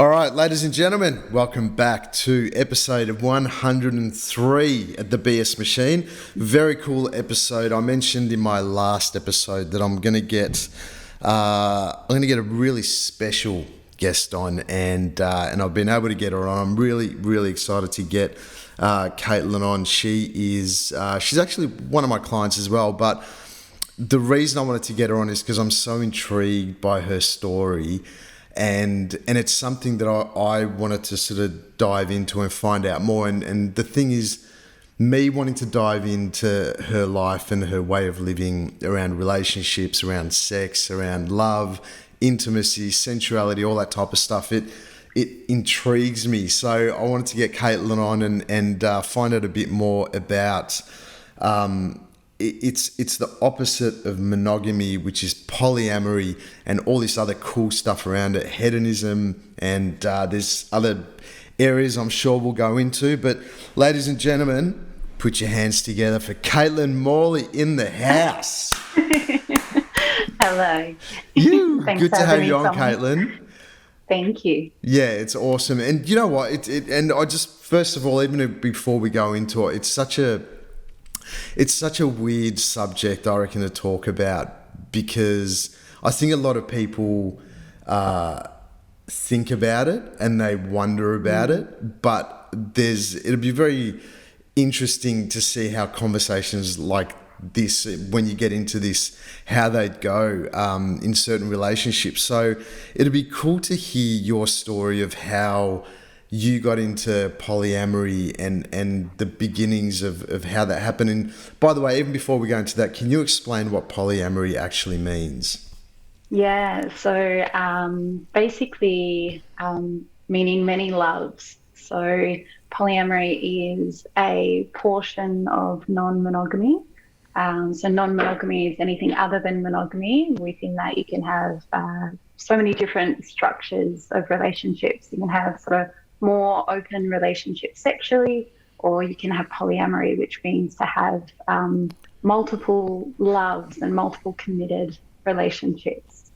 All right, ladies and gentlemen, welcome back to episode 103 at the BS Machine. Very cool episode. I mentioned in my last episode that I'm going to get a really special guest on, and I've been able to get her on. I'm really excited to get Caitlin on. She's actually one of my clients as well, but the reason I wanted to get her on is because I'm so intrigued by her story. And it's something that I wanted to sort of dive into and find out more. And the thing is, me wanting to dive into her life and her way of living around relationships, around sex, around love, intimacy, sensuality, all that type of stuff, it intrigues me. So I wanted to get Caitlin on and find out a bit more about it's the opposite of monogamy, which is polyamory and all this other cool stuff around it, hedonism, and there's other areas I'm sure we'll go into. But ladies and gentlemen, put your hands together for Caitlin Morley in the house. Hello. Good to have you on, Caitlin. Thank you. Yeah, it's awesome. And you know what? And I just, first of all, even before we go into it, it's such a weird subject, I reckon, to talk about, because I think a lot of people think about it and they wonder about it, but it'll be very interesting to see how conversations like this, when you get into this, how they'd go in certain relationships. So it'd be cool to hear your story of how you got into polyamory and the beginnings of how that happened. And by the way, even before we go into that, can you explain what polyamory actually means? Yeah, so basically meaning many loves. So polyamory is a portion of non-monogamy. So non-monogamy is anything other than monogamy. Within that, you can have so many different structures of relationships. You can have sort of more open relationships sexually, or you can have polyamory, which means to have multiple loves and multiple committed relationships.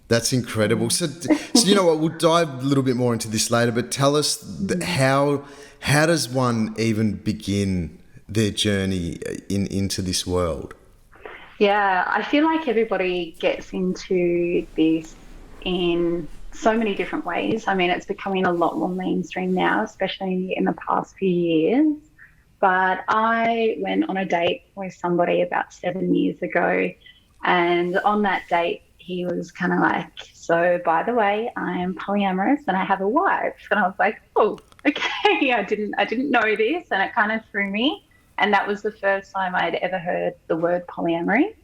That's incredible. So you know what, we'll dive a little bit more into this later, but tell us how does one even begin their journey into this world? Yeah, I feel like everybody gets into this in so many different ways. I mean, it's becoming a lot more mainstream now, especially in the past few years. But I went on a date with somebody about 7 years ago, and on that date, he was kind of like, so by the way, I am polyamorous and I have a wife. And I was like, oh, okay, I didn't know this, and it kind of threw me. And that was the first time I'd ever heard the word polyamory.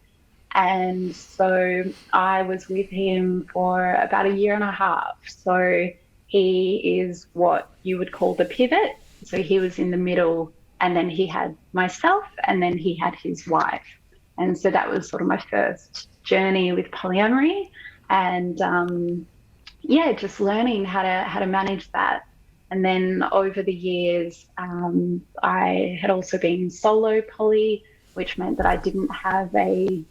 And so I was with him for about a year and a half. So he is what you would call the pivot. So he was in the middle, and then he had myself, and then he had his wife. And so that was sort of my first journey with polyamory, and just learning how to manage that. And then over the years, I had also been solo poly, which meant that I didn't have a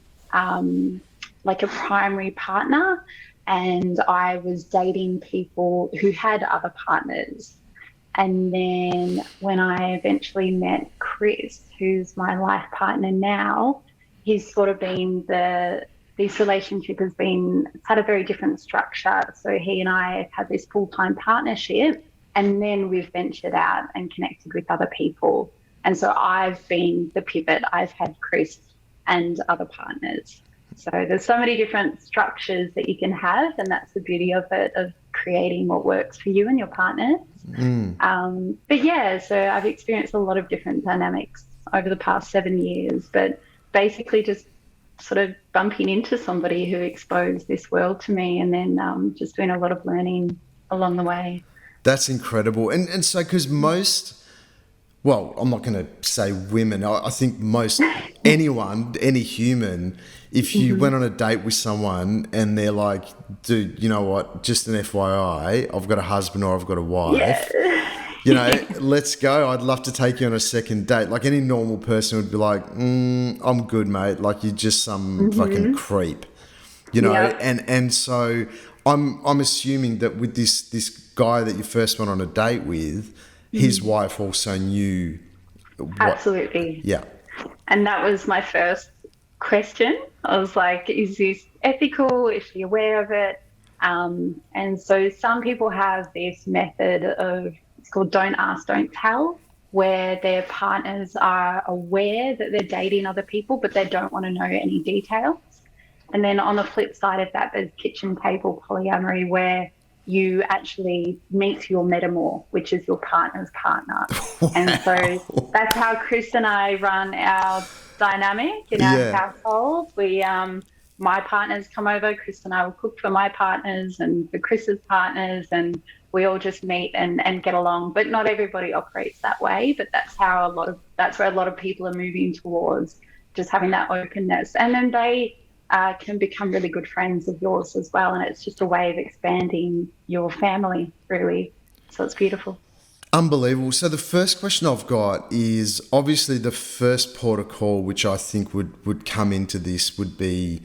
primary partner, and I was dating people who had other partners. And then when I eventually met Chris, who's my life partner now, he's sort of been this relationship has had a very different structure. So he and I have had this full-time partnership, and then we've ventured out and connected with other people. And so I've been the pivot. I've had Chris and other partners. So there's so many different structures that you can have, and that's the beauty of it, of creating what works for you and your partner. But yeah, so I've experienced a lot of different dynamics over the past 7 years, but basically just sort of bumping into somebody who exposed this world to me, and then just doing a lot of learning along the way. That's incredible. And so, because I'm not going to say women, I think most anyone, any human, if you went on a date with someone and they're like, dude, you know what, just an FYI, I've got a husband or I've got a wife, let's go. I'd love to take you on a second date. Like any normal person would be like, I'm good, mate. Like you're just some fucking creep, and so I'm assuming that with this guy that you first went on a date with, his wife also knew what... Absolutely. Yeah. And that was my first question. I was like, is this ethical? Is she aware of it? And so some people have this method of, it's called don't ask, don't tell, where their partners are aware that they're dating other people, but they don't want to know any details. And then on the flip side of that, there's kitchen table polyamory, where you actually meet your metamor, which is your partner's partner. Wow. And so that's how Chris and I run our dynamic in our household. We, my partners come over, Chris and I will cook for my partners and for Chris's partners, and we all just meet and get along. But not everybody operates that way, but that's where a lot of people are moving towards, just having that openness. And then they can become really good friends of yours as well. And it's just a way of expanding your family, really. So it's beautiful. Unbelievable. So the first question I've got is, obviously the first port of call, which I think would come into this, would be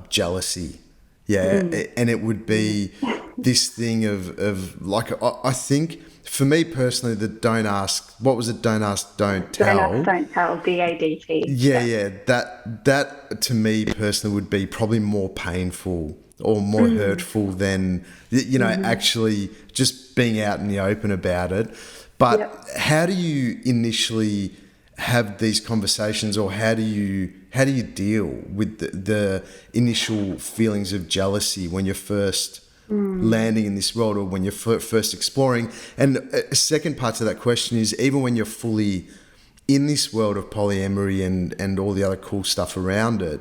jealousy. Yeah. And it would be this thing of like, I think for me personally, the don't ask, what was it? Don't ask, don't tell. Don't ask, don't tell, DADT. Yeah. That to me personally would be probably more painful or more hurtful than, actually just being out in the open about it. But how do you initially have these conversations, or how do you deal with the initial feelings of jealousy when you're first landing in this world, or when you're first exploring? And a second part to that question is, even when you're fully in this world of polyamory and all the other cool stuff around it,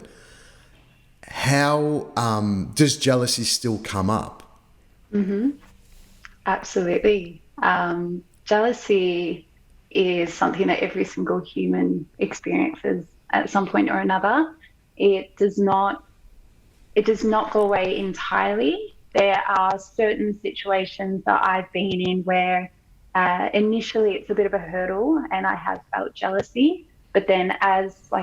how does jealousy still come up? Absolutely. Jealousy is something that every single human experiences at some point or another. It does not go away entirely. There are certain situations that I've been in where initially it's a bit of a hurdle and I have felt jealousy, but then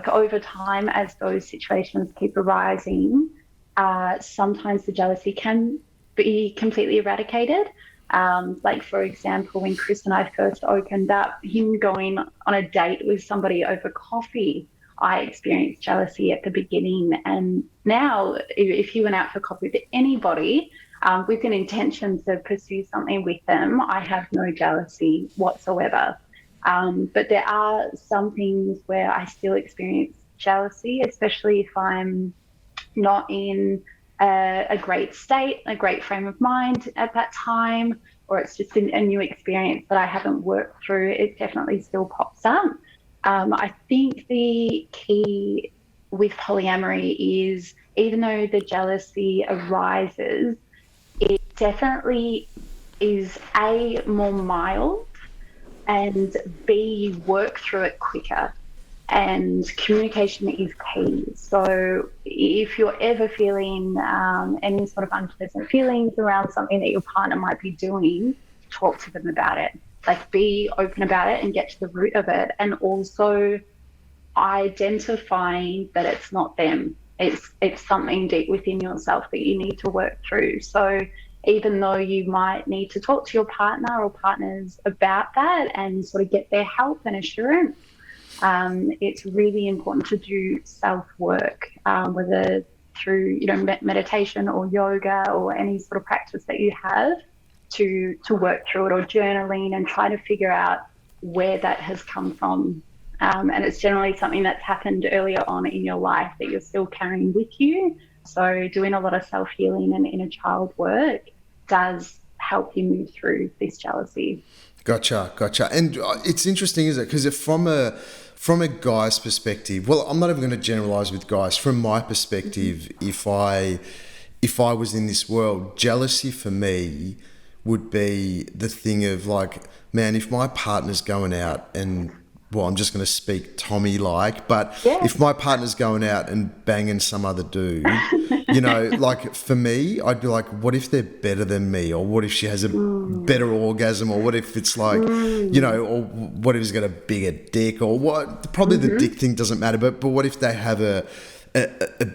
over time, as those situations keep arising, sometimes the jealousy can be completely eradicated. For example, when Chris and I first opened up, him going on a date with somebody over coffee, I experienced jealousy at the beginning. And now if he went out for coffee with anybody with an intention to pursue something with them, I have no jealousy whatsoever. But there are some things where I still experience jealousy, especially if I'm not in a great state, a great frame of mind at that time, or it's just a new experience that I haven't worked through. It definitely still pops up. I think the key with polyamory is, even though the jealousy arises, it definitely is A, more mild, and B, you work through it quicker. And communication is key. So if you're ever feeling any sort of unpleasant feelings around something that your partner might be doing, talk to them about it. Like, be open about it and get to the root of it. And also identifying that it's not them. It's something deep within yourself that you need to work through. So even though you might need to talk to your partner or partners about that and sort of get their help and assurance, it's really important to do self-work, whether through meditation or yoga or any sort of practice that you have, to work through it, or journaling, and try to figure out where that has come from. And it's generally something that's happened earlier on in your life that you're still carrying with you. So doing a lot of self-healing and inner child work does help you move through this jealousy. Gotcha. And it's interesting, isn't it? Because from a guy's perspective, well, I'm not even going to generalize with guys. From my perspective, if I was in this world, jealousy for me would be the thing of like, man, if my partner's going out and, well, I'm just going to speak Tommy but if my partner's going out and banging some other dude, like for me, I'd be like, what if they're better than me? Or what if she has a better orgasm? Or what if it's like, or what if he's got a bigger dick? Or what? Probably the dick thing doesn't matter, but what if they have a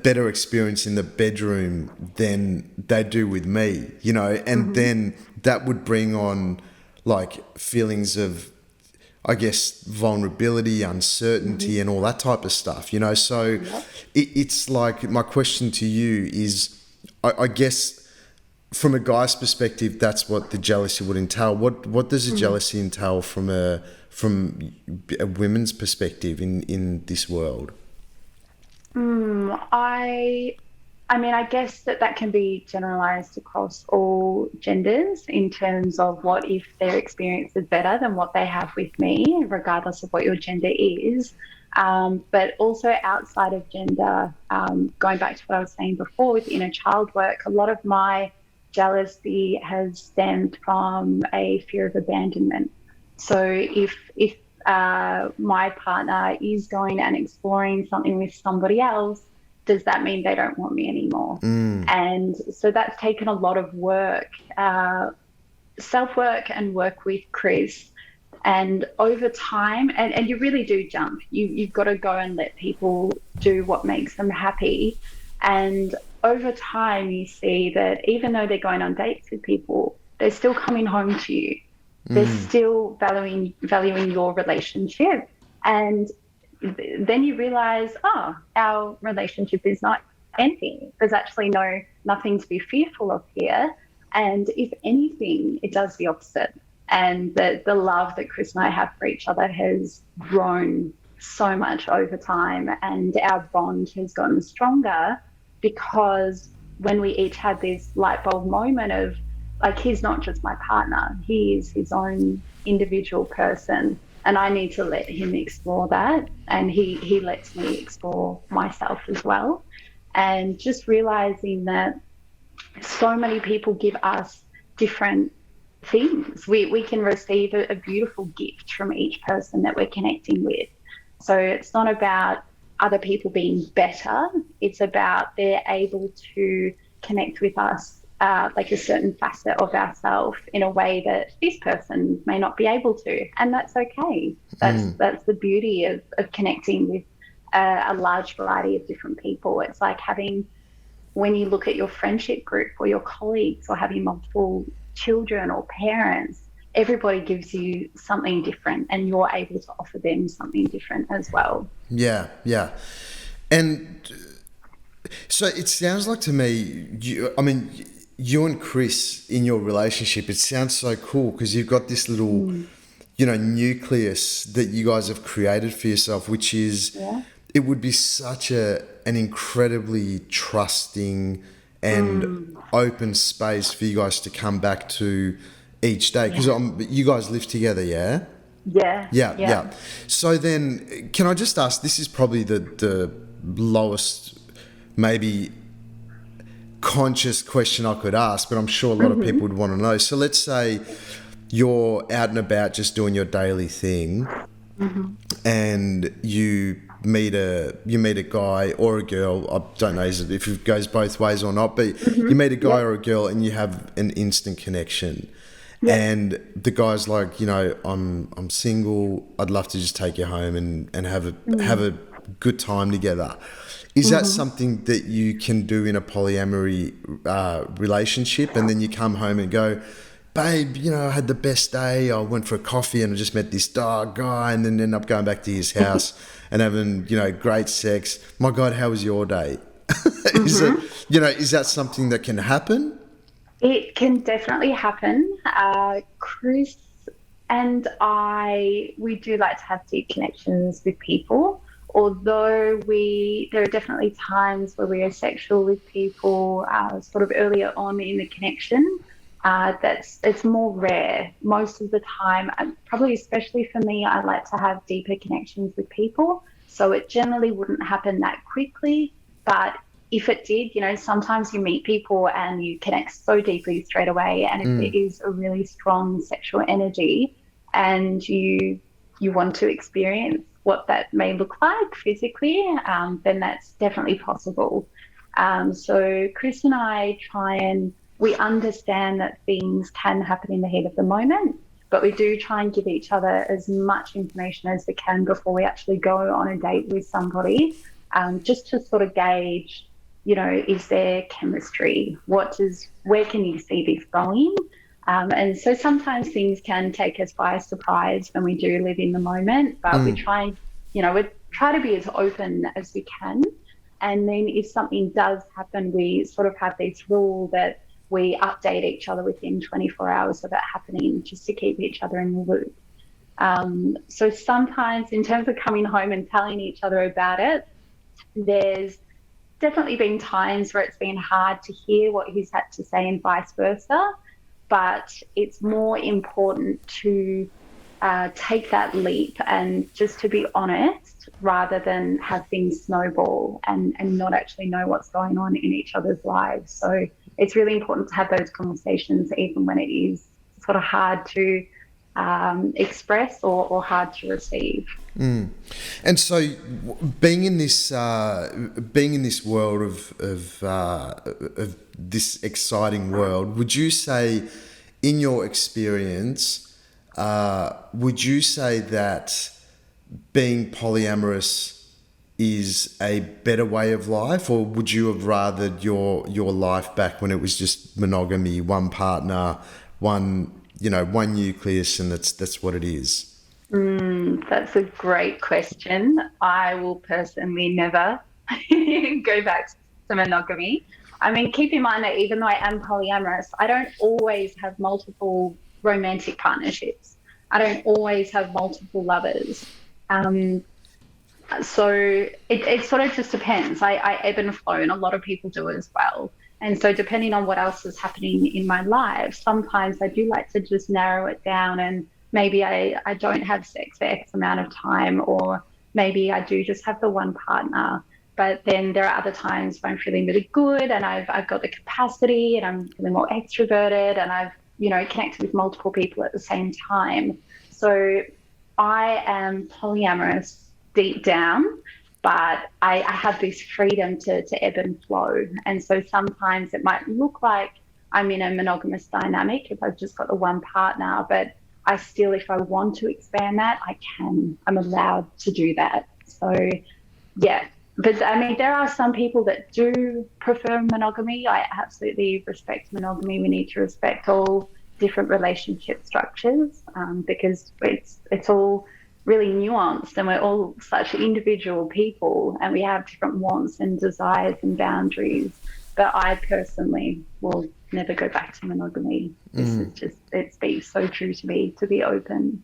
better experience in the bedroom than they do with me, and then that would bring on like feelings of, I guess, vulnerability, uncertainty, and all that type of stuff, you know. So it's like, my question to you is, I guess from a guy's perspective, that's what the jealousy would entail. What does the jealousy entail from a women's perspective in this world? I mean, I guess that can be generalized across all genders in terms of what if their experience is better than what they have with me, regardless of what your gender is. But also outside of gender, going back to what I was saying before with inner child work, a lot of my jealousy has stemmed from a fear of abandonment. So if my partner is going and exploring something with somebody else, does that mean they don't want me anymore? And so that's taken a lot of work, self-work and work with Chris. And over time, and you really do jump. You've got to go and let people do what makes them happy. And over time, you see that even though they're going on dates with people, they're still coming home to you. They're still valuing your relationship. And then you realize, our relationship is not ending. There's actually nothing to be fearful of here. And if anything, it does the opposite. And the love that Chris and I have for each other has grown so much over time, and our bond has gotten stronger because when we each had this light bulb moment of, like, he's not just my partner, he is his own individual person. And I need to let him explore that. And he lets me explore myself as well. And just realizing that so many people give us different things. We can receive a beautiful gift from each person that we're connecting with. So it's not about other people being better. It's about they're able to connect with us like a certain facet of ourselves in a way that this person may not be able to, and that's okay. That's the beauty of connecting with a large variety of different people. It's like when you look at your friendship group or your colleagues or having multiple children or parents, everybody gives you something different, and you're able to offer them something different as well. Yeah. And so it sounds like to me, you and Chris in your relationship, it sounds so cool because you've got this little, nucleus that you guys have created for yourself, which is, it would be such an incredibly trusting and open space for you guys to come back to each day. Because you guys live together, yeah? Yeah. So then, can I just ask, this is probably the lowest, maybe conscious question I could ask, but I'm sure a lot of people would want to know. So let's say you're out and about just doing your daily thing, and you meet a guy or a girl. I don't know if it goes both ways or not, but you meet a guy or a girl and you have an instant connection. And the guy's like, I'm single. I'd love to just take you home and have a good time together. Is that something that you can do in a polyamory relationship? And then you come home and go, babe, I had the best day. I went for a coffee and I just met this guy, and then end up going back to his house and having, great sex. My God, how was your day? Is that something that can happen? It can definitely happen. Chris and we do like to have deep connections with people. Although there are definitely times where we are sexual with people sort of earlier on in the connection. It's more rare. Most of the time, probably especially for me, I like to have deeper connections with people. So it generally wouldn't happen that quickly. But if it did, sometimes you meet people and you connect so deeply straight away. And if there is a really strong sexual energy and you want to experience what that may look like physically, then that's definitely possible. So Chris and I we understand that things can happen in the heat of the moment, but we do try and give each other as much information as we can before we actually go on a date with somebody, just to sort of gauge, is there chemistry? Where can you see this going? And so sometimes things can take us by surprise when we do live in the moment, but we try, we try to be as open as we can. And then if something does happen, we sort of have this rule that we update each other within 24 hours of it happening, just to keep each other in the loop. So sometimes in terms of coming home and telling each other about it, there's definitely been times where it's been hard to hear what he's had to say and vice versa, but it's more important to take that leap and just to be honest rather than have things snowball and not actually know what's going on in each other's lives. So it's really important to have those conversations even when it is sort of hard to express or hard to receive. And so, being in this world of this exciting world, would you say, in your experience, would you say that being polyamorous is a better way of life, or would you have rathered your life back when it was just monogamy, one partner, one nucleus, and that's what it is? That's a great question. I will personally never go back to monogamy. I mean, keep in mind that even though I am polyamorous, I don't always have multiple romantic partnerships. I don't always have multiple lovers. So it sort of just depends. I ebb and flow, and a lot of people do as well. And so depending on what else is happening in my life, sometimes I do like to just narrow it down, and maybe I don't have sex for X amount of time, or maybe I do just have the one partner. But then there are other times when I'm feeling really good and I've got the capacity and I'm feeling more extroverted and I've, connected with multiple people at the same time. So I am polyamorous deep down, but I have this freedom to ebb and flow. And so sometimes it might look like I'm in a monogamous dynamic if I've just got the one partner, but I still, if I want to expand that, I can. I'm allowed to do that. So, yeah. But, I mean, there are some people that do prefer monogamy. I absolutely respect monogamy. We need to respect all different relationship structures because it's all really nuanced, and we're all such individual people and we have different wants and desires and boundaries. But I personally will never go back to monogamy. This is just, it's been so true to me to be open.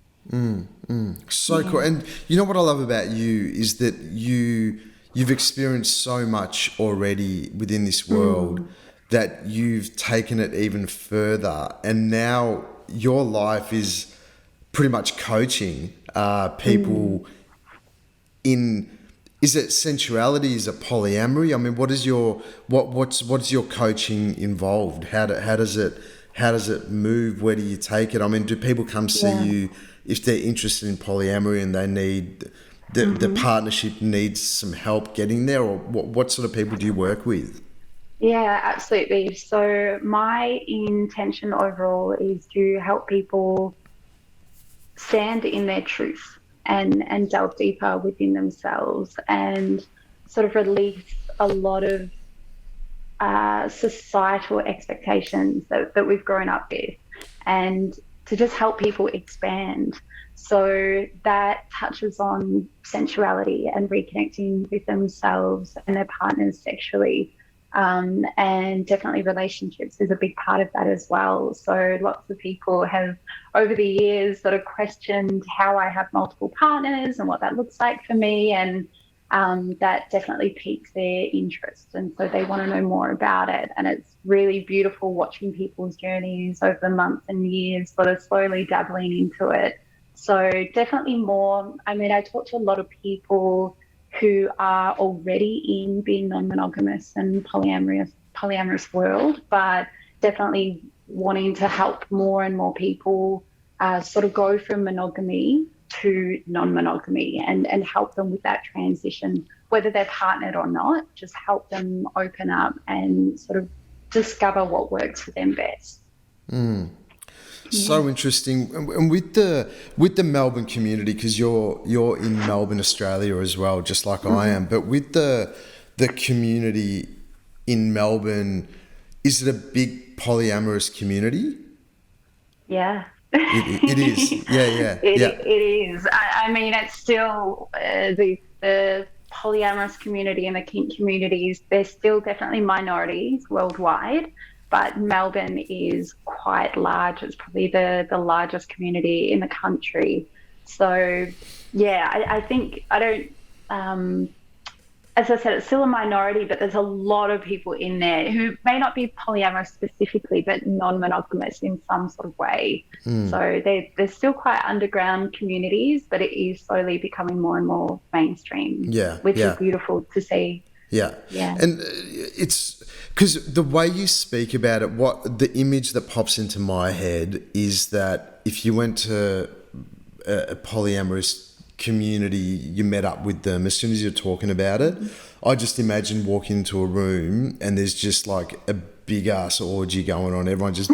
So cool. And you know what I love about you is that you've experienced so much already within this world that you've taken it even further, and now your life is pretty much coaching people in, is it sensuality, is it polyamory? I mean, what's your coaching involved? How does it move? Where do you take it? I mean, do people come see you if they're interested in polyamory and they need the partnership needs some help getting there, or what sort of people do you work with? Yeah, absolutely. So my intention overall is to help people stand in their truth and delve deeper within themselves and sort of release a lot of societal expectations that we've grown up with, and to just help people expand. So that touches on sensuality and reconnecting with themselves and their partners sexually. And definitely relationships is a big part of that as well. So lots of people have over the years sort of questioned how I have multiple partners and what that looks like for me, and that definitely piques their interest, and so they want to know more about it. And it's really beautiful watching people's journeys over the months and years sort of slowly dabbling into it. So definitely more, I mean, I talk to a lot of people who are already in being non-monogamous and polyamorous world, but definitely wanting to help more and more people sort of go from monogamy to non-monogamy and help them with that transition, whether they're partnered or not, just help them open up and sort of discover what works for them best. So interesting. And with the Melbourne community, because you're in Melbourne, Australia as well, just like I am, but with the community in Melbourne, is it a big polyamorous community? Yeah. It is. Yeah, yeah, yeah. It is. I mean, it's still the polyamorous community and the kink communities, they're still definitely minorities worldwide, but Melbourne is quite large. It's probably the largest community in the country. So, yeah, I think I don't. As I said, it's still a minority, but there's a lot of people in there who may not be polyamorous specifically, but non-monogamous in some sort of way. So they're still quite underground communities, but it is slowly becoming more and more mainstream, Yeah, which is yeah. beautiful to see. Yeah. Yeah. And it's because the way you speak about it, what the image that pops into my head is that if you went to a polyamorous community, you met up with them, as soon as you're talking about it, I just imagine walking into a room and there's just like a big ass orgy going on. Everyone just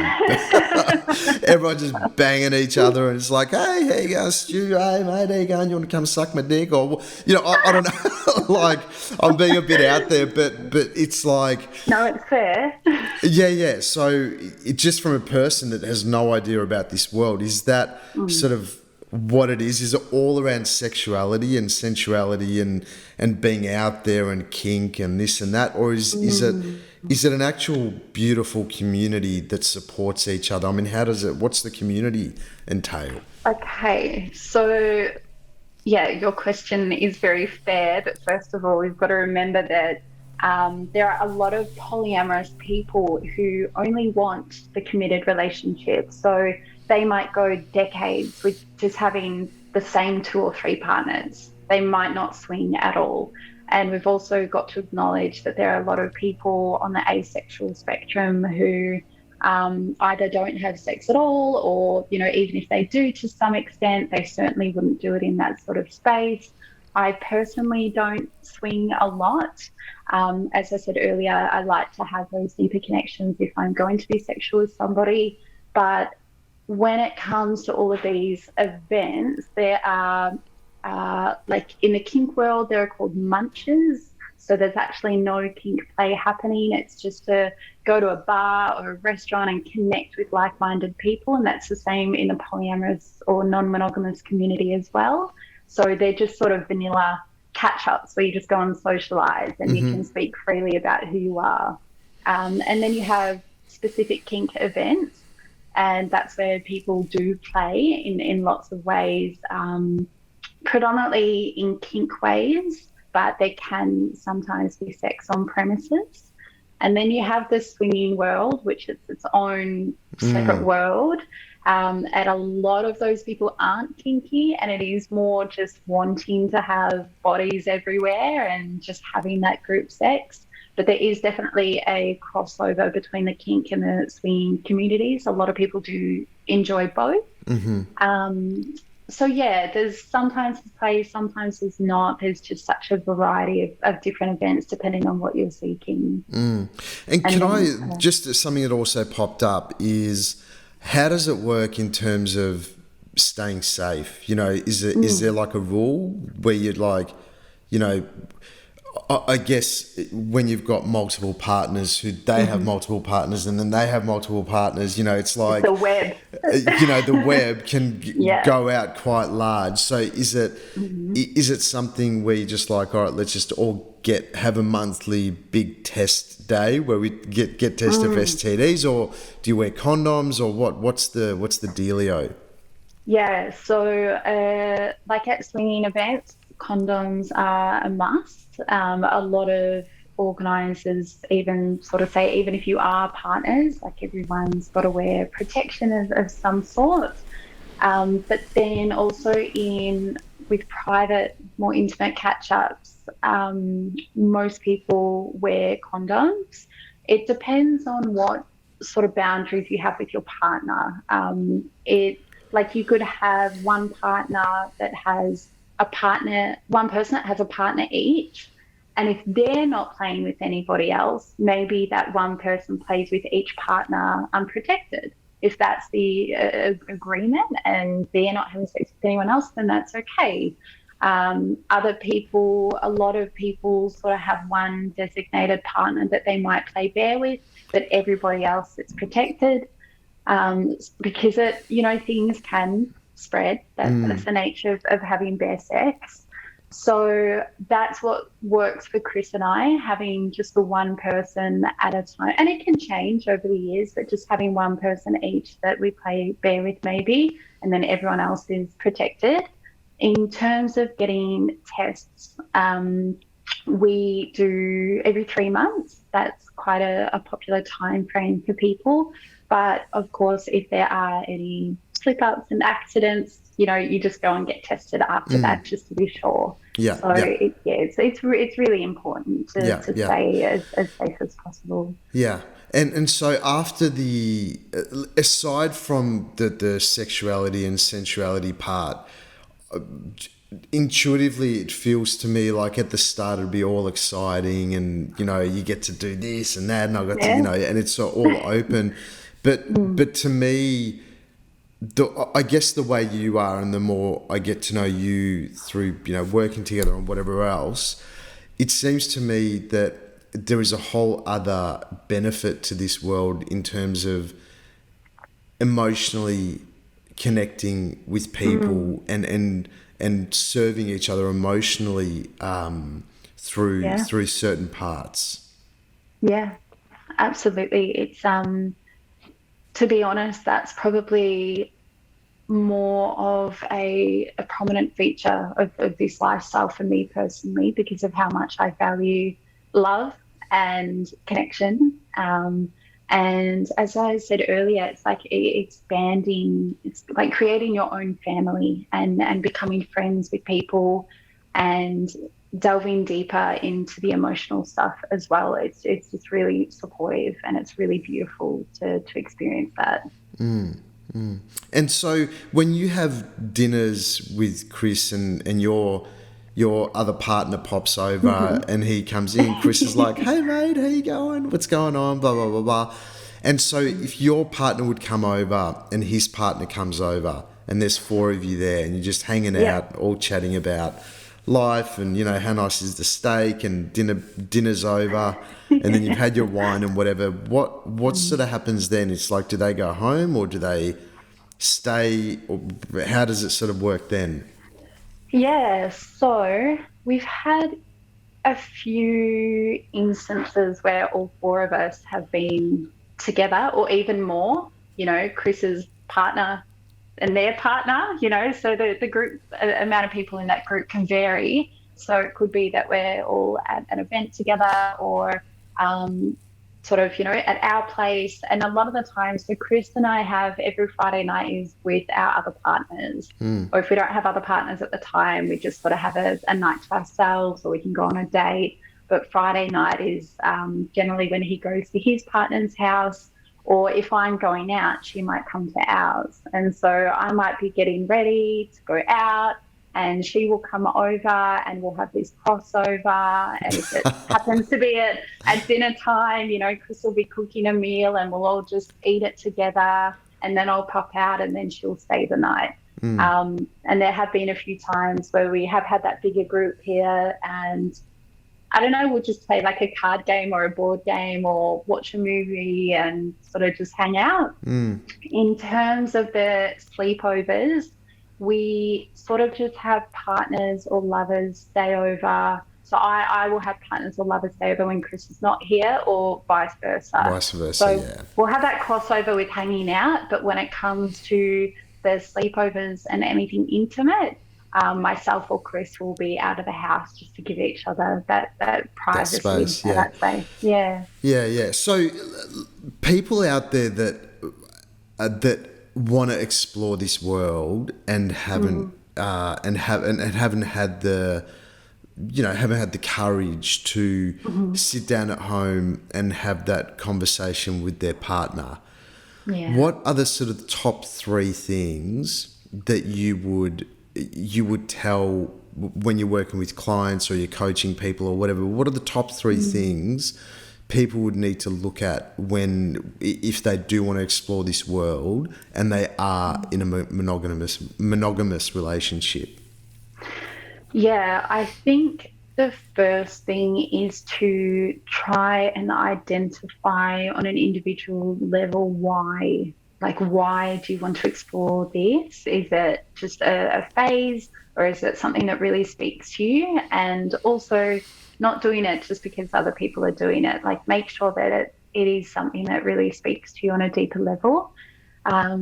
banging each other, and it's like, hey, how you going, Stu? Hey, mate, how you going? You want to come suck my dick? Or, I don't know. Like, I'm being a bit out there, but it's like, No, it's fair. yeah, yeah. So, it just from a person that has no idea about this world, is that sort of what it is? Is it all around sexuality and sensuality and being out there and kink and this and that, or is it an actual beautiful community that supports each other? I mean, what's the community entail? Okay, so yeah, your question is very fair, but first of all, we've got to remember that there are a lot of polyamorous people who only want the committed relationship. So they might go decades with just having the same two or three partners. They might not swing at all. And we've also got to acknowledge that there are a lot of people on the asexual spectrum who either don't have sex at all, or, even if they do to some extent, they certainly wouldn't do it in that sort of space. I personally don't swing a lot. As I said earlier, I like to have those deeper connections if I'm going to be sexual with somebody. But when it comes to all of these events, there are, like in the kink world, they're called munches. So there's actually no kink play happening. It's just to go to a bar or a restaurant and connect with like-minded people. And that's the same in the polyamorous or non-monogamous community as well. So they're just sort of vanilla catch-ups where you just go and socialize and you can speak freely about who you are. And then you have specific kink events, and that's where people do play in lots of ways, predominantly in kink ways, but there can sometimes be sex on premises. And then you have the swinging world, which is its own separate world. And a lot of those people aren't kinky, and it is more just wanting to have bodies everywhere and just having that group sex. But there is definitely a crossover between the kink and the swinging communities. A lot of people do enjoy both. So yeah, there's sometimes there's play, sometimes there's not. There's just such a variety of different events depending on what you're seeking. And just something that also popped up is, how does it work in terms of staying safe? Is there like a rule where you'd like, I guess when you've got multiple partners who they have multiple partners and then they have multiple partners, it's like the web. The web can Yeah. go out quite large. So is it something where you're just like, all right, let's just all have a monthly big test day where we get tested for STDs, or do you wear condoms, or what's the dealio? Yeah, so like at swinging events, condoms are a must. A lot of organisers even sort of say, even if you are partners, like everyone's got to wear protection of some sort. But then also with private, more intimate catch-ups, most people wear condoms. It depends on what sort of boundaries you have with your partner. Like you could have one partner that has one person that has a partner each. And if they're not playing with anybody else, maybe that one person plays with each partner unprotected. If that's the agreement and they're not having sex with anyone else, then that's okay. Other people, a lot of people sort of have one designated partner that they might play bare with, but everybody else is protected. because things can spread. That's the nature of having bare sex. So that's what works for Chris and I, having just the one person at a time. And it can change over the years, but just having one person each that we play bare with maybe, and then everyone else is protected. In terms of getting tests, we do every 3 months. That's quite a popular time frame for people. But of course, if there are any slip-ups and accidents, you just go and get tested after that just to be sure. Yeah. So it's really important to stay as safe as possible. Yeah. And so after aside from the sexuality and sensuality part, intuitively it feels to me like at the start it'd be all exciting and you get to do this and that and I got to and it's all open, but to me, I guess the way you are and the more I get to know you through working together and whatever else, it seems to me that there is a whole other benefit to this world in terms of emotionally connecting with people and serving each other emotionally through certain parts. Yeah, absolutely. It's to be honest, that's probably more of a prominent feature of this lifestyle for me personally, because of how much I value love and connection. And as I said earlier, it's like expanding, it's like creating your own family and becoming friends with people and delving deeper into the emotional stuff as well. It's just really supportive and it's really beautiful to experience that. And so when you have dinners with Chris and your other partner pops over and he comes in, Chris is like, hey mate, how you going? What's going on? Blah, blah, blah, blah. And so if your partner would come over and his partner comes over and there's four of you there and you're just hanging out, all chatting about life and, how nice is the steak and dinner's over and then you've had your wine and whatever, what sort of happens then? It's like, do they go home or do they stay? Or how does it sort of work then? Yeah, so we've had a few instances where all four of us have been together or even more, Chris's partner and their partner, so the group amount of people in that group can vary. So it could be that we're all at an event together or sort of, at our place. And a lot of the time, so Chris and I have every Friday night is with our other partners. Or if we don't have other partners at the time, we just sort of have a night to ourselves or we can go on a date. But Friday night is generally when he goes to his partner's house, or if I'm going out, she might come to ours. And so I might be getting ready to go out and she will come over and we'll have this crossover. And if it happens to be at dinner time, Chris will be cooking a meal and we'll all just eat it together. And then I'll pop out and then she'll stay the night. And there have been a few times where we have had that bigger group here and I don't know, we'll just play like a card game or a board game or watch a movie and sort of just hang out. In terms of the sleepovers, we sort of just have partners or lovers stay over. So I will have partners or lovers stay over when Chris is not here or vice versa. So we'll have that crossover with hanging out, but when it comes to the sleepovers and anything intimate, myself or Chris will be out of the house just to give each other that privacy, that space. That space. Yeah. So people out there that want to explore this world and haven't haven't had the haven't had the courage to sit down at home and have that conversation with their partner. What are the sort of top three things that you would tell when you're working with clients or you're coaching people or whatever? What are the top three things people would need to look at if they do want to explore this world and they are in a monogamous relationship? Yeah, I think the first thing is to try and identify on an individual level why like, why do you want to explore this? Is it just a phase, or is it something that really speaks to you? And also not doing it just because other people are doing it. Like, make sure that it is something that really speaks to you on a deeper level.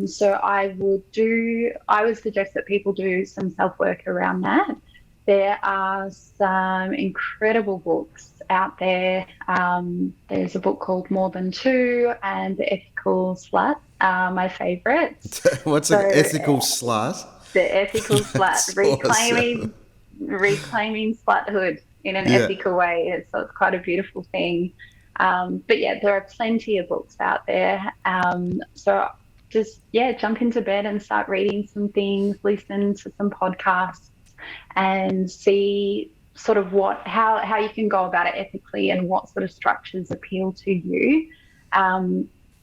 So I would suggest that people do some self-work around that. There are some incredible books out there. There's a book called More Than Two and The Ethical Slut, my favourites. What's an ethical slut? The Ethical Slut, That's awesome. reclaiming sluthood in an Yeah. ethical way. So it's quite a beautiful thing. But yeah, there are plenty of books out there. So just, yeah, jump into bed and start reading some things, listen to some podcasts, and see sort of how you can go about it ethically and what sort of structures appeal to you.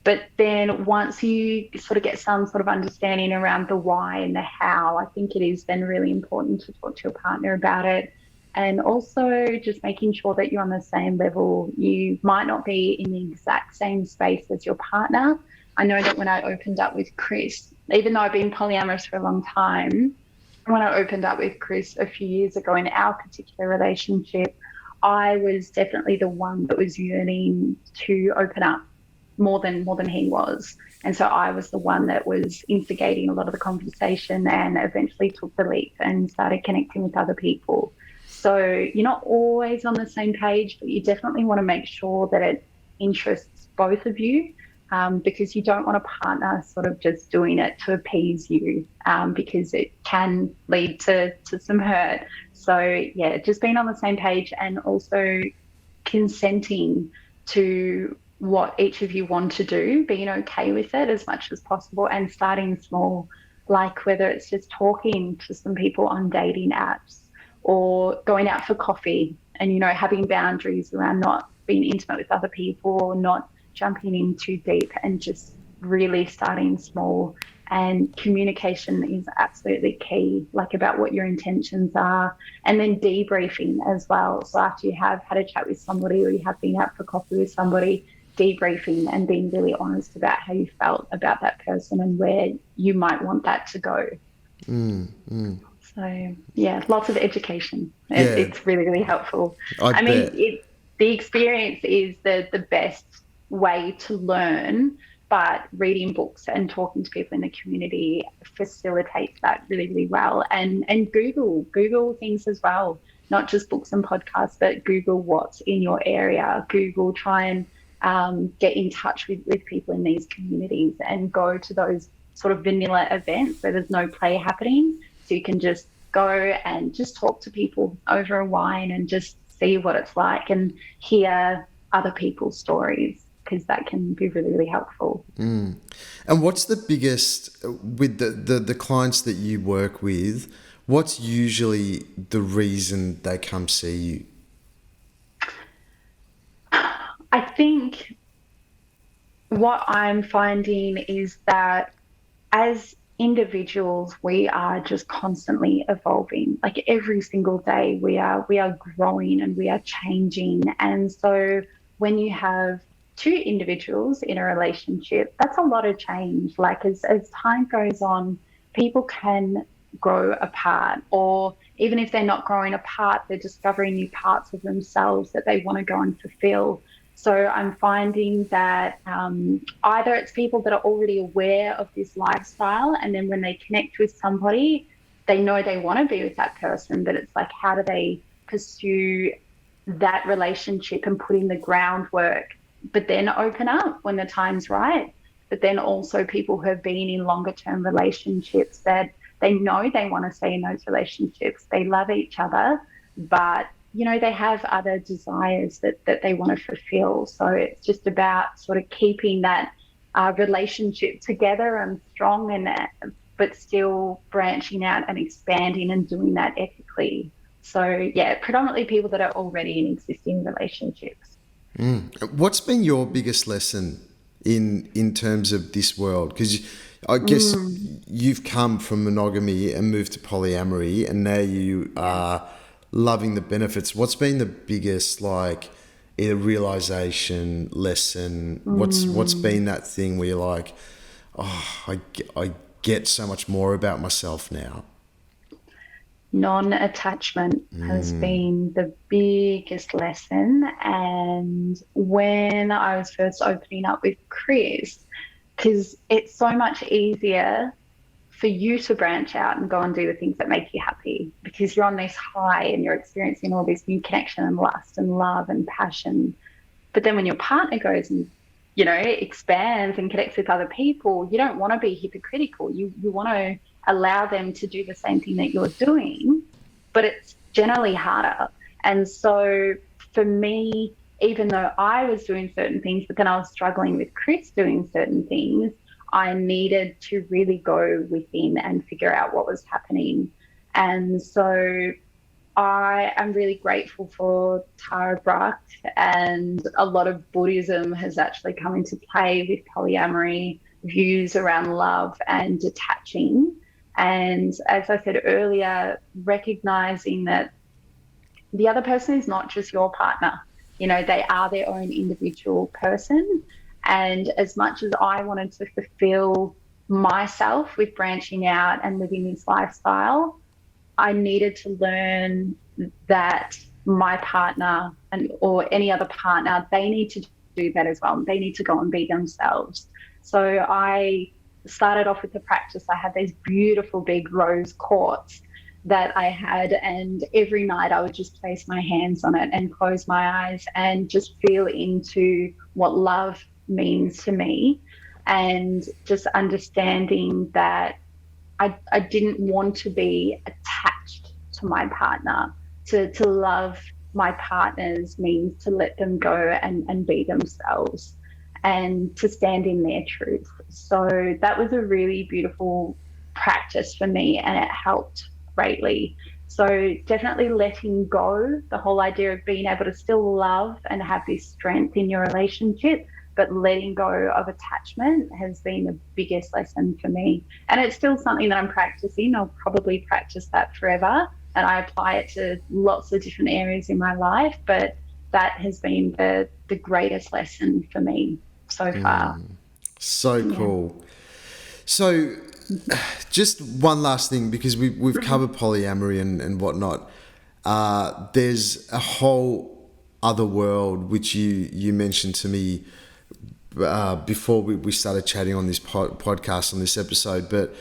But then once you sort of get some sort of understanding around the why and the how, I think it is then really important to talk to your partner about it. And also just making sure that you're on the same level. You might not be in the exact same space as your partner. I know that when I opened up with Chris, even though I've been polyamorous for a long time, when I opened up with Chris a few years ago in our particular relationship, I was definitely the one that was yearning to open up more than he was. And so I was the one that was instigating a lot of the conversation and eventually took the leap and started connecting with other people. So you're not always on the same page, but you definitely want to make sure that it interests both of you, because you don't want a partner sort of just doing it to appease you, because it can lead to some hurt. So, yeah, just being on the same page and also consenting to what each of you want to do, being okay with it as much as possible, and starting small, like whether it's just talking to some people on dating apps or going out for coffee and, having boundaries around not being intimate with other people or not jumping in too deep, and just really starting small. And communication is absolutely key, like about what your intentions are, and then debriefing as well. So after you have had a chat with somebody or you have been out for coffee with somebody, debriefing and being really honest about how you felt about that person and where you might want that to go. So, yeah, lots of education. Yeah. It's really, really helpful. I mean, bet. the experience is the best way to learn, but reading books and talking to people in the community facilitates that really, really well. And Google things as well, not just books and podcasts, but Google what's in your area. Google, try and get in touch with people in these communities and go to those sort of vanilla events where there's no play happening. So you can just go and just talk to people over a wine and just see what it's like and hear other people's stories, because that can be really, really helpful. And what's the biggest, with the clients that you work with, what's usually the reason they come see you? I think what I'm finding is that as individuals, we are just constantly evolving. Like every single day, we are growing and we are changing. And so when you have two individuals in a relationship, that's a lot of change. Like as time goes on, people can grow apart, or even if they're not growing apart, they're discovering new parts of themselves that they want to go and fulfill. So I'm finding that either it's people that are already aware of this lifestyle, and then when they connect with somebody, they know they want to be with that person, but it's like, how do they pursue that relationship and put in the groundwork, but then open up when the time's right. But then also people who have been in longer term relationships that they know they want to stay in those relationships. They love each other, but they have other desires that they want to fulfill. So it's just about sort of keeping that relationship together and strong, and but still branching out and expanding and doing that ethically. So yeah, predominantly people that are already in existing relationships. What's been your biggest lesson in terms of this world? Because I guess you've come from monogamy and moved to polyamory, and now you are loving the benefits. What's been the biggest, like, either realization, lesson? What's been that thing where you're like, I get so much more about myself now. Non-attachment has been the biggest lesson. And when I was first opening up with Chris, because it's so much easier for you to branch out and go and do the things that make you happy, because you're on this high and you're experiencing all this new connection and lust and love and passion. But then when your partner goes and, you know, expands and connects with other people, you don't want to be hypocritical. You want to allow them to do the same thing that you're doing, but it's generally harder. And so for me, even though I was doing certain things, but then I was struggling with Chris doing certain things, I needed to really go within and figure out what was happening. And so I am really grateful for Tara Brach, and a lot of Buddhism has actually come into play with polyamory, views around love and detaching. And as I said earlier, recognizing that the other person is not just your partner. You know, they are their own individual person. And as much as I wanted to fulfill myself with branching out and living this lifestyle, I needed to learn that my partner or any other partner, they need to do that as well. They need to go and be themselves. So I started off with the practice. I had these beautiful big rose quartz that I had, and every night I would just place my hands on it and close my eyes and just feel into what love means to me, and just understanding that I didn't want to be attached to my partner. To love my partners means to let them go and be themselves and to stand in their truth. So that was a really beautiful practice for me, and it helped greatly. So definitely letting go, the whole idea of being able to still love and have this strength in your relationship, but letting go of attachment has been the biggest lesson for me. And it's still something that I'm practicing. I'll probably practice that forever, and I apply it to lots of different areas in my life, but that has been the greatest lesson for me so far. So cool. So just one last thing, because we've covered polyamory and whatnot. There's a whole other world which you mentioned to me before we started chatting on this podcast, on this episode. But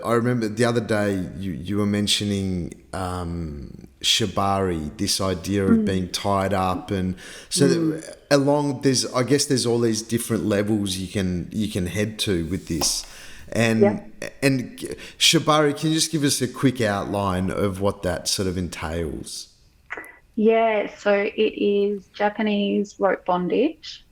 I remember the other day you were mentioning Shabari, this idea of being tied up, and so I guess there's all these different levels you can head to with this. And Shabari, can you just give us a quick outline of what that sort of entails? Yeah, so it is Japanese rope bondage.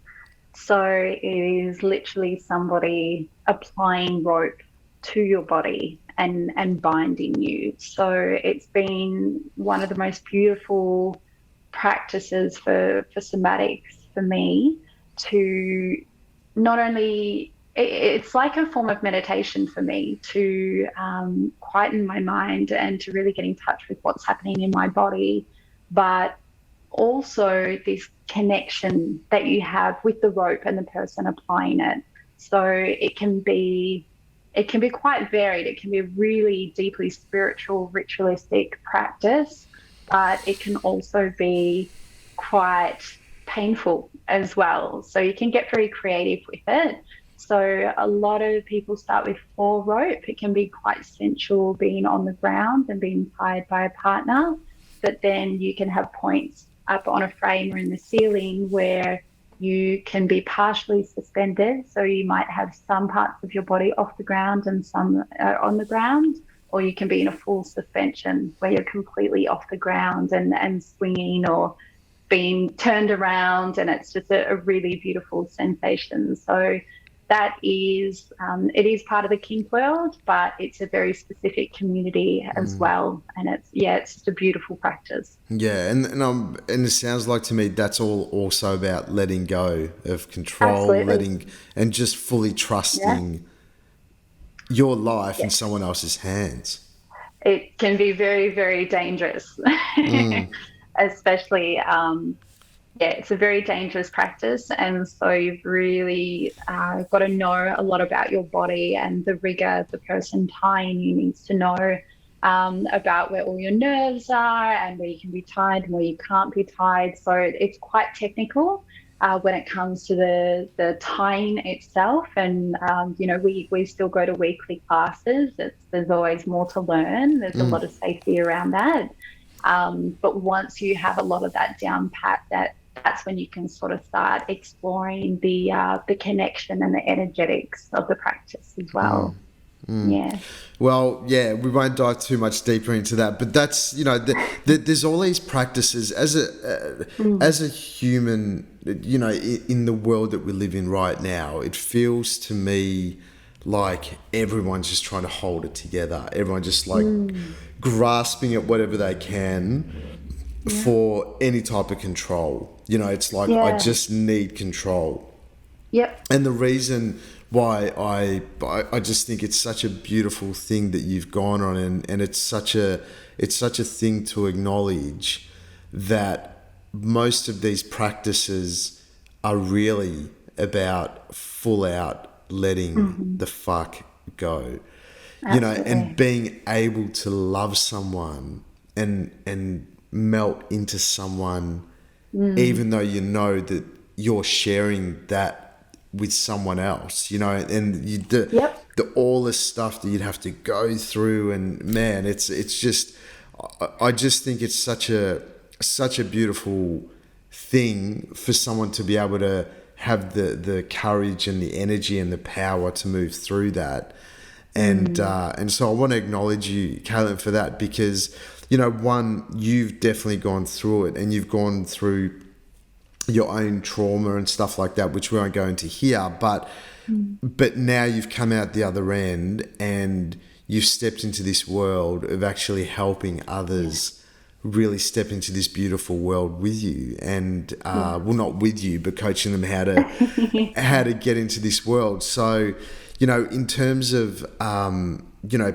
So it is literally somebody applying rope to your body and binding you. So it's been one of the most beautiful practices for somatics for me, to not only, it's like a form of meditation for me to quieten my mind and to really get in touch with what's happening in my body, but also this connection that you have with the rope and the person applying it. So it can be quite varied. It can be a really deeply spiritual, ritualistic practice, but it can also be quite painful as well. So you can get very creative with it. So a lot of people start with floor rope. It can be quite sensual, being on the ground and being tied by a partner, but then you can have points up on a frame or in the ceiling where you can be partially suspended. So you might have some parts of your body off the ground and some on the ground, or you can be in a full suspension where you're completely off the ground and swinging or being turned around, and it's just a really beautiful sensation. So that is, it is part of the kink world, but it's a very specific community as well. And it's just a beautiful practice. Yeah, and it sounds like to me that's all also about letting go of control, Absolutely. and just fully trusting your life in someone else's hands. It can be very, very dangerous, especially yeah, it's a very dangerous practice. And so you've really got to know a lot about your body and the rigor the person tying you needs to know about where all your nerves are and where you can be tied and where you can't be tied. So it's quite technical when it comes to the tying itself. And, we still go to weekly classes. There's always more to learn. There's a lot of safety around that. But once you have a lot of that down pat, that's when you can sort of start exploring the connection and the energetics of the practice as well. Yeah. Well, yeah, we won't dive too much deeper into that, but that's, there's all these practices as a human, in the world that we live in right now. It feels to me like everyone's just trying to hold it together. Everyone just like grasping at whatever they can for any type of control. It's like, I just need control. Yep. And the reason why I just think it's such a beautiful thing that you've gone on, and it's such a thing to acknowledge that most of these practices are really about full out letting the fuck go. Absolutely. And being able to love someone and melt into someone, even though you know that you're sharing that with someone else, and the all the stuff that you'd have to go through, and man, it's just, I just think it's such a beautiful thing for someone to be able to have the courage and the energy and the power to move through that. And so I want to acknowledge you, Caitlin, for that, because, one, you've definitely gone through it, and you've gone through your own trauma and stuff like that, which we won't go into here, but now you've come out the other end and you've stepped into this world of actually helping others really step into this beautiful world with you, and well, not with you, but coaching them how to get into this world. So, in terms of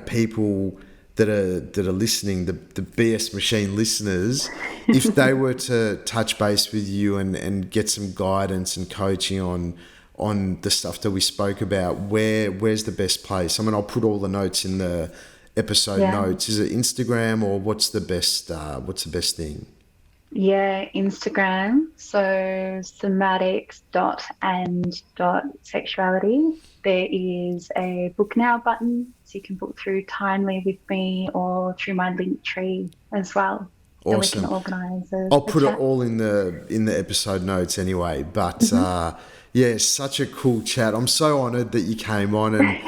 people that are listening, the BS Machine listeners, if they were to touch base with you and get some guidance and coaching on the stuff that we spoke about, where's the best place? I mean, I'll put all the notes in the episode notes. Is it Instagram, or what's the best thing? Yeah, Instagram. So somatics.and.sexuality. There is a book now button, so you can book through Timely with me or through my link tree as well. Awesome. And we can organise I'll put it all in the episode notes anyway. But such a cool chat. I'm so honoured that you came on and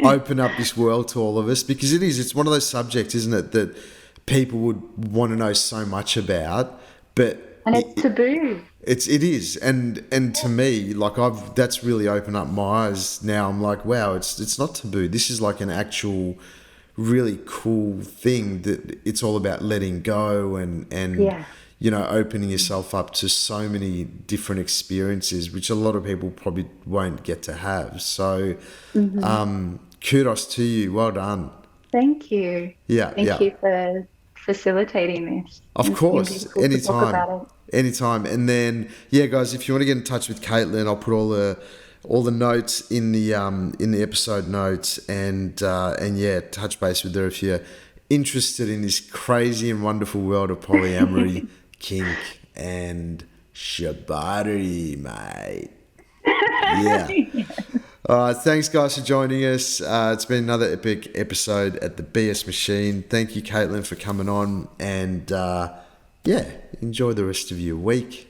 opened up this world to all of us, because it's one of those subjects, isn't it, that people would want to know so much about, but it's taboo. It is, and to me, like, that's really opened up my eyes. Now I'm like, wow, it's not taboo. This is like an actual, really cool thing, that it's all about letting go and opening yourself up to so many different experiences, which a lot of people probably won't get to have. So, kudos to you. Well done. Thank you. Yeah, Thank you for facilitating this. Of course, anytime. And then, guys, if you want to get in touch with Caitlin, I'll put all the notes in the episode notes, and touch base with her if you're interested in this crazy and wonderful world of polyamory, kink, and Shabari, mate. Yeah. All right, thanks, guys, for joining us. It's been another epic episode at the BS Machine. Thank you, Caitlin, for coming on, and enjoy the rest of your week.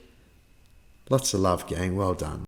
Lots of love, gang. Well done.